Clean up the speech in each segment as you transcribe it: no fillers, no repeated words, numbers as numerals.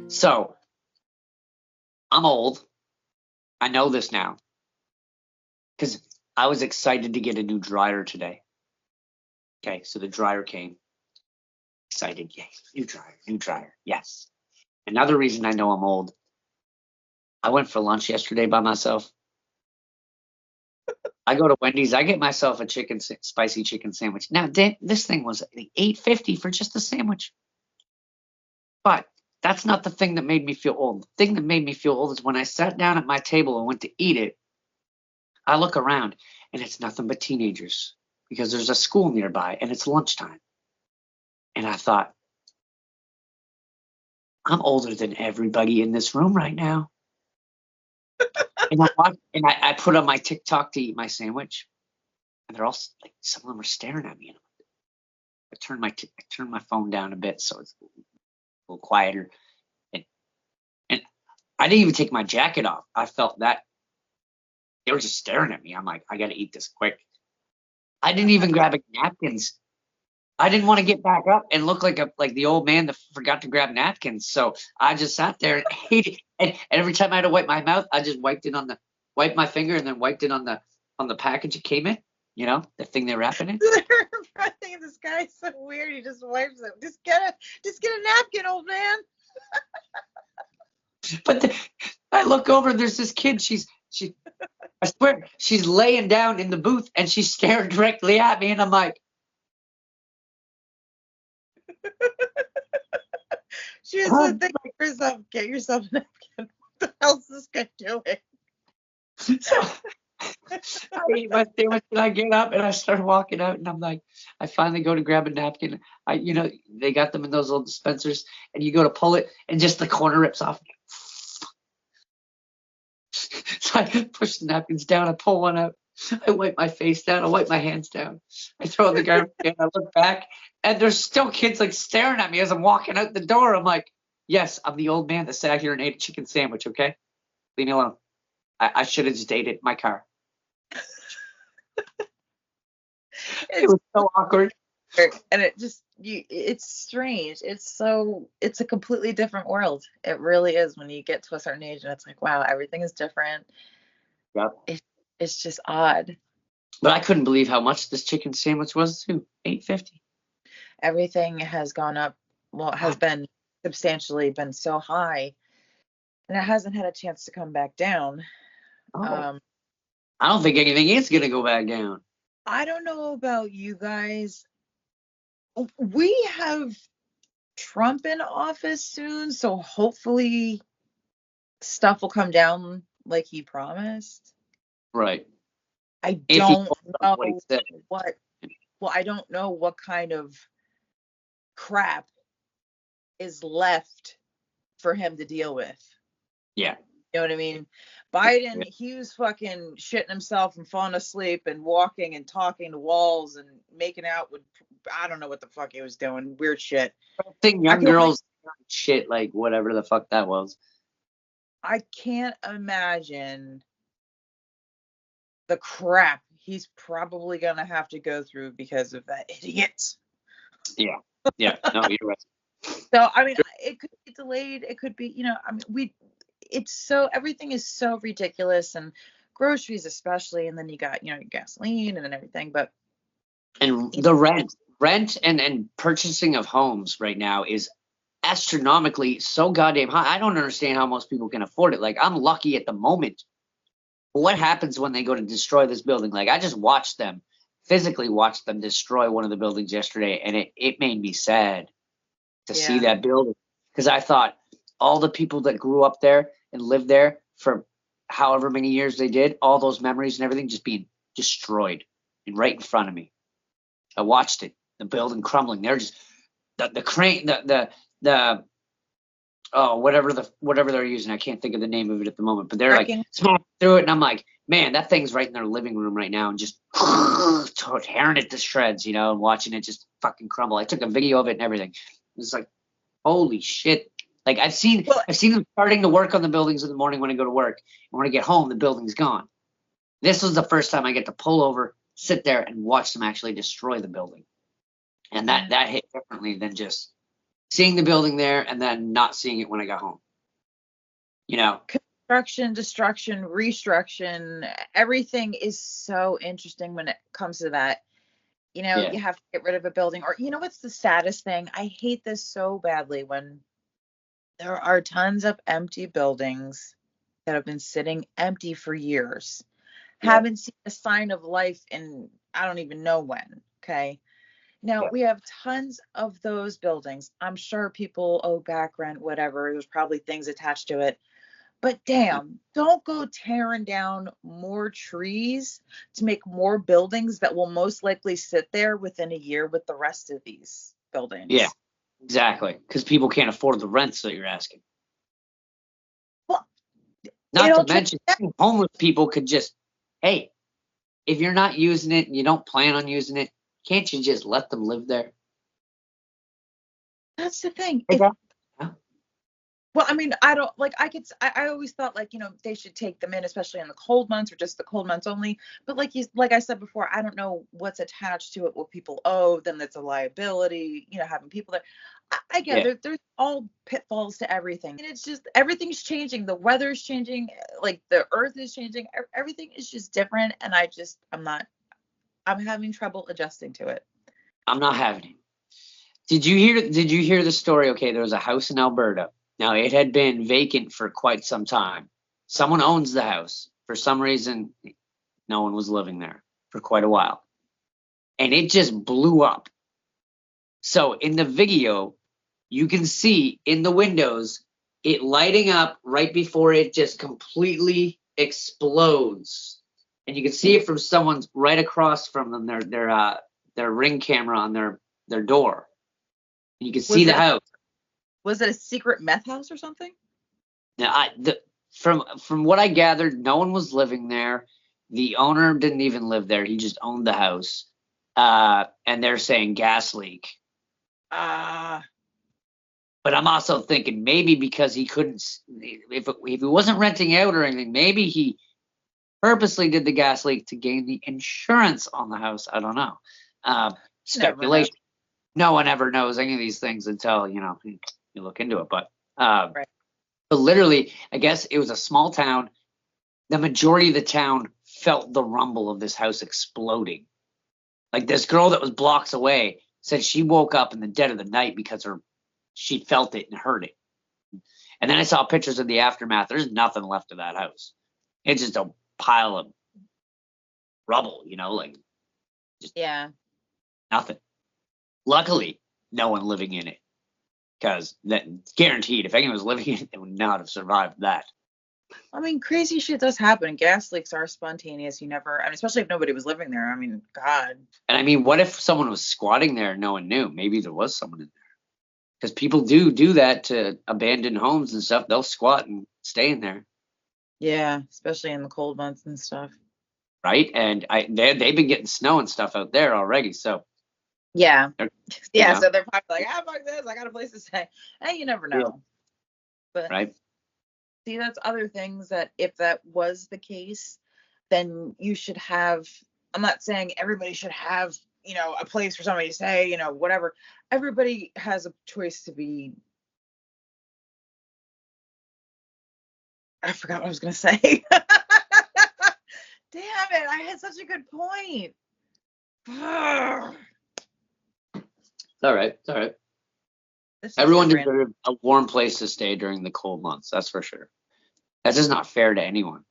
So I'm old. I know this now because I was excited to get a new dryer today. Okay, so the dryer came. Excited, yay, new dryer, yes. Another reason I know I'm old, I went for lunch yesterday by myself. I go to Wendy's, I get myself a spicy chicken sandwich. Now, this thing was $8.50 for just a sandwich. But that's not the thing that made me feel old. The thing that made me feel old is when I sat down at my table and went to eat it, I look around and it's nothing but teenagers because there's a school nearby and it's lunchtime. And I thought, I'm older than everybody in this room right now. And I put on my TikTok to eat my sandwich, and they're all like, some of them are staring at me. And I turned my phone down a bit so it's a little quieter, and I didn't even take my jacket off. I felt that they were just staring at me. I'm like, I got to eat this quick. I didn't even grab napkins. I didn't want to get back up and look like the old man that forgot to grab napkins. So I just sat there and ate it. And every time I had to wipe my mouth, I just wiped my finger and then wiped it on the package it came in. You know, the thing they're wrapping in. I think this guy's so weird. He just wipes it. Just get a napkin, old man. But I look over and there's this kid. I swear, she's laying down in the booth and she's staring directly at me, and I'm like, she was like, get yourself a napkin. What the hell's this guy doing? So I eat my sandwich and I get up and I start walking out, and I'm like, I finally go to grab a napkin. They got them in those little dispensers, and you go to pull it and just the corner rips off. So I push the napkins down, I pull one out, I wipe my face down, I wipe my hands down, I throw the garbage in, I look back, and there's still kids like staring at me as I'm walking out the door. I'm like, yes, I'm the old man that sat here and ate a chicken sandwich, okay? Leave me alone. I should have just ate it in my car. It was so awkward. And it's strange. It's a completely different world. It really is when you get to a certain age and it's like, wow, everything is different. Yep. It's just odd. But I couldn't believe how much this chicken sandwich was too. $8.50. Everything has gone up. Well, it has been substantially been so high, and it hasn't had a chance to come back down. I don't think anything is going to go back down. I don't know about you guys. We have Trump in office soon, so hopefully stuff will come down like he promised. Right. I don't know what. Well, I don't know what kind of crap is left for him to deal with. Yeah. You know what I mean? Biden, he was fucking shitting himself and falling asleep and walking and talking to walls and making out with, I don't know what the fuck he was doing. Weird shit. I think young girls shit, like whatever the fuck that was. I can't imagine the crap he's probably going to have to go through because of that idiot. Yeah. Yeah. No, you're right. So, I mean, it could be delayed. It could be, everything is so ridiculous, and groceries especially, and then you got, gasoline and everything, and the rent and purchasing of homes right now is astronomically so goddamn high. I don't understand how most people can afford it. Like, I'm lucky at the moment. But what happens when they go to destroy this building? Like, I just physically watched them destroy one of the buildings yesterday, and it made me sad to see that building, because I thought all the people that grew up there and lived there for however many years they did, all those memories and everything just being destroyed and right in front of me. I watched it, the building crumbling. They're just the crane, whatever they're using. I can't think of the name of it at the moment, but they're like smashing through it, and I'm like, man, that thing's right in their living room right now, and just tearing it to shreds, and watching it just fucking crumble. I took a video of it and everything. It's like, holy shit. Like, I've seen them starting to work on the buildings in the morning when I go to work, and when I get home, the building's gone. This was the first time I get to pull over, sit there, and watch them actually destroy the building. And that hit differently than just seeing the building there and then not seeing it when I got home. You know, Construction, destruction, restruction, everything is so interesting when it comes to that. You know, yeah, you have to get rid of a building, or you know what's the saddest thing? I hate this so badly when there are tons of empty buildings that have been sitting empty for years. yeah, Haven't seen a sign of life in I don't even know when. Okay. Now yeah. we have tons of those buildings. I'm sure people owe back rent, whatever. There's probably things attached to it. But damn, don't go tearing down more trees to make more buildings that will most likely sit there within a year with the rest of these Yeah, buildings. exactly. Because people can't afford the rents that you're asking. Well, Not to it'll take mention, homeless people could just, hey, if you're not using it and you don't plan on using it, can't you just let them live there? that's the thing. Okay. Well, I mean, I don't like I always thought like, they should take them in, especially in the cold months or just the cold months only. But like I said before, I don't know what's attached to it, what people owe, then that's a liability, having people there. I get Yeah, there's all pitfalls to everything. And it's just everything's changing. The weather's changing, like the earth is changing. Everything is just different. And I'm having trouble adjusting to it. I'm not having it. Did you hear the story? Okay, there was a house in Alberta. Now it had been vacant for quite some time. Someone owns the house. For some reason, no one was living there for quite a while. And it just blew up. So in the video, you can see in the windows it lighting up right before it just completely explodes. And you can see it from someone's right across from them, their ring camera on their door. And you can see Was the it house. was it a secret meth house or something? Now, from what I gathered, no one was living there. The owner didn't even live there. He just owned the house. And they're saying gas leak. Ah, But I'm also thinking maybe because he couldn't, if he wasn't renting out or anything, maybe he purposely did the gas leak to gain the insurance on the house. I don't know. never know. Speculation. No one ever knows any of these things until you look into it. Right. But literally, I guess it was a small town. The majority of the town felt the rumble of this house exploding. Like this girl that was blocks away said she woke up in the dead of the night because she felt it and heard it. And then I saw pictures of the aftermath. There's nothing left of that house. It's just a pile of rubble, like just Yeah. nothing. Luckily, no one living in it. Because that's guaranteed. If anyone was living in it, they would not have survived that. I mean, crazy shit does happen. Gas leaks are spontaneous. You never, and especially if nobody was living there. I mean, God. And I mean, what if someone was squatting there and no one knew? Maybe there was someone in there. Because people do that to abandoned homes and stuff. They'll squat and stay in there. Yeah, especially in the cold months and stuff. Right? And they've been getting snow and stuff out there already. So Yeah. they're- Yeah. know. So they're probably like, fuck this. I got a place to stay. Hey, you never know. Yeah. But Right? see, that's other things that if that was the case, then you should have. I'm not saying everybody should have, a place for somebody to stay, whatever. Everybody has a choice to be. I forgot what I was going to say. Damn it. I had such a good point. It's all right. It's all right. This is Everyone a random- deserves a warm place to stay during the cold months. That's for sure. That's just not fair to anyone.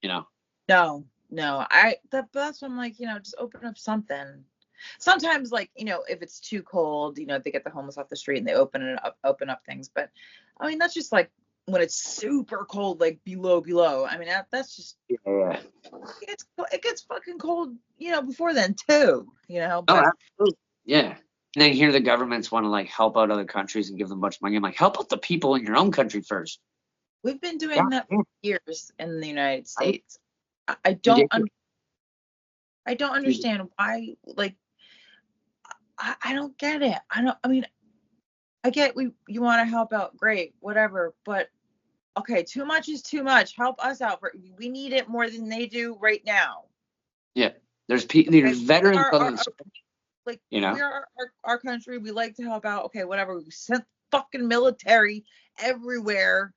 No. That's when I'm like, just open up something. Sometimes, like, if it's too cold, they get the homeless off the street and they open up things. But I mean, that's just like when it's super cold, like below. I mean, that's just Yeah. it gets fucking cold, before then too, Oh, But absolutely. Yeah. And then here the governments want to like help out other countries and give them a bunch of money. I'm like, help out the people in your own country first. we've been doing that for years in the United States. I Ridiculous. don't understand why, like, I don't get it. I mean, I get you want to help out, great, whatever, but okay, too much is too much. Help us out. We need it more than they do right now. Yeah. There's Okay, veterans. Like, You know? we are our country. We like to help out. Okay, whatever. We sent fucking military everywhere,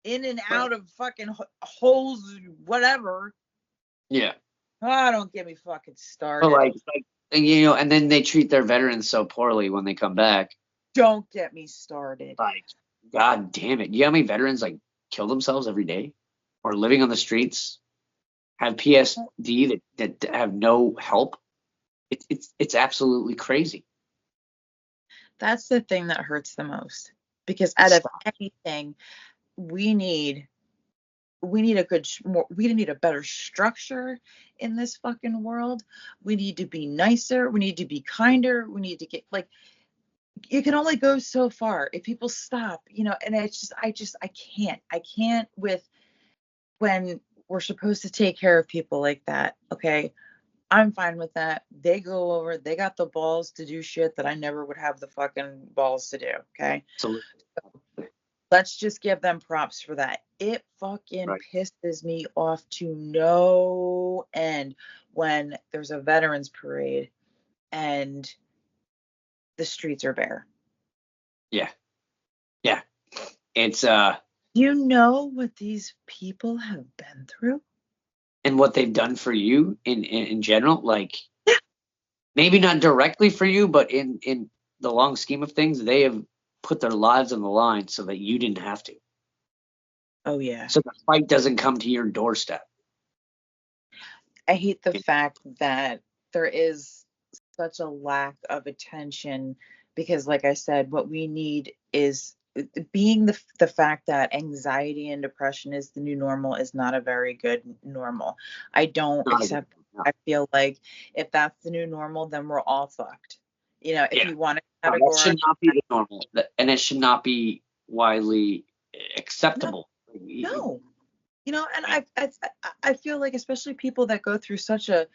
in and out of fucking holes, whatever. Yeah. Oh, don't get me fucking But started. like, you know, and then they treat their veterans so poorly when they come back. Don't get me started. Like, God damn it. You know how many veterans like kill themselves every day or living on the streets, have PSD that have no help? It's absolutely crazy. That's the thing that hurts the most, because out of anything, we need a better structure in this fucking world. We need to be nicer. We need to be kinder. We need to get, like, you can only go so far if people stop, you know. And it's just I can't with when we're supposed to take care of people like that. Okay, I'm fine with that. They go over, they got the balls to do shit that I never would have the fucking balls to do. Okay. Absolutely. Let's just give them props for that. It fucking Right. pisses me off to no end when there's a veterans parade and the streets are bare. Yeah. Yeah. It's You know what these people have been through? and what they've done for you in general, like maybe not directly for you, but in the long scheme of things, they have put their lives on the line so that you didn't have to. Oh yeah. So the fight doesn't come to your doorstep. I hate the fact that there is such a lack of attention, because, like I said, what we need is, being the fact that anxiety and depression is the new normal is not a very good normal. I don't Not accept. no. I feel like if that's the new normal, then we're all fucked. You know, if Yeah. you want to No, that categorize, should not be the normal, and it should not be widely acceptable. no. You know, and I feel like, especially people that go through such a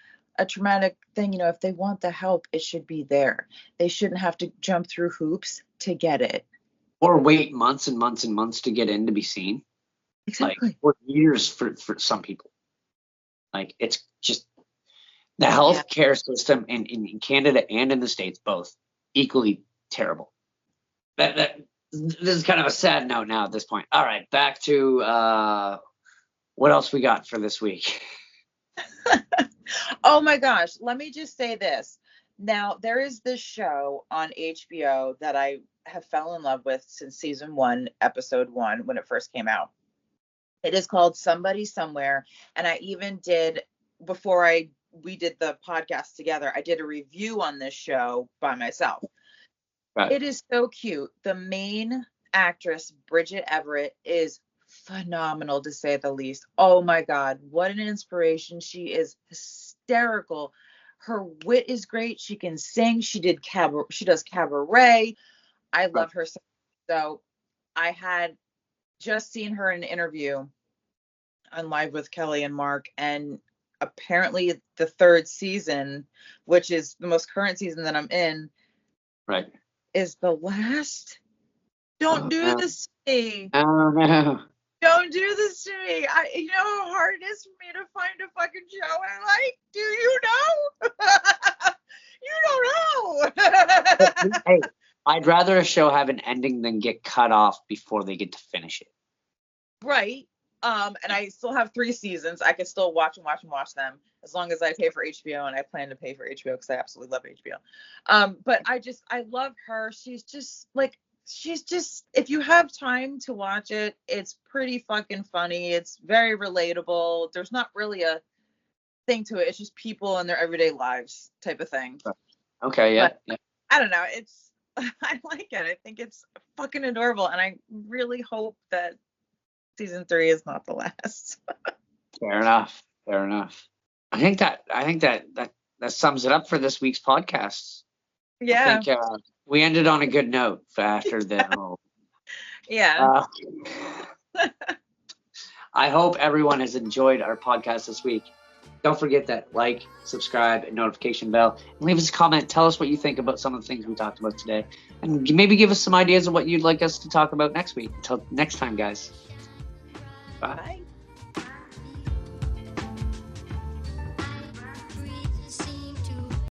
traumatic thing, you know, if they want the help, it should be there. They shouldn't have to jump through hoops to get it. Or wait months and months and months to get in to be seen. Exactly. Like, or years for some people. Like, it's just the healthcare system in Canada and in the States, both equally terrible. This is kind of a sad note now at this point. All right, back to what else we got for this week. Oh my gosh, let me just say this. Now, there is this show on HBO that I have fell in love with since season 1, episode 1, when it first came out. It is called Somebody Somewhere, and I even did, before we did the podcast together, I did a review on this show by myself. Right. It is so cute. The main actress, Bridget Everett, is phenomenal, to say the least. Oh my God, what an inspiration. She is hysterical. Her wit is great. She can sing. She does cabaret. I love her. So I had just seen her in an interview on Live with Kelly and Mark, and apparently the 3rd season, which is the most current season that I'm in, Right, is the last. Don't do this to me. Oh no. Don't do this to me. You know how hard it is for me to find a fucking show I like? Do you know? You don't know. Hey, I'd rather a show have an ending than get cut off before they get to finish it. Right. And I still have 3 seasons. I can still watch them as long as I pay for HBO, and I plan to pay for HBO because I absolutely love HBO. But I love her. She's just, if you have time to watch it, it's pretty fucking funny. It's very relatable. There's not really a thing to it. It's just people in their everyday lives type of thing. Okay, yeah. I don't know. I like it. I think it's fucking adorable, and I really hope that season 3 is not the last. Fair enough. I think that sums it up for this week's podcast. Yeah. I think we ended on a good note after the. Yeah. I hope everyone has enjoyed our podcast this week. Don't forget that like, subscribe, and notification bell. And leave us a comment. Tell us what you think about some of the things we talked about today. And maybe give us some ideas of what you'd like us to talk about next week. Until next time, guys. Bye. Bye.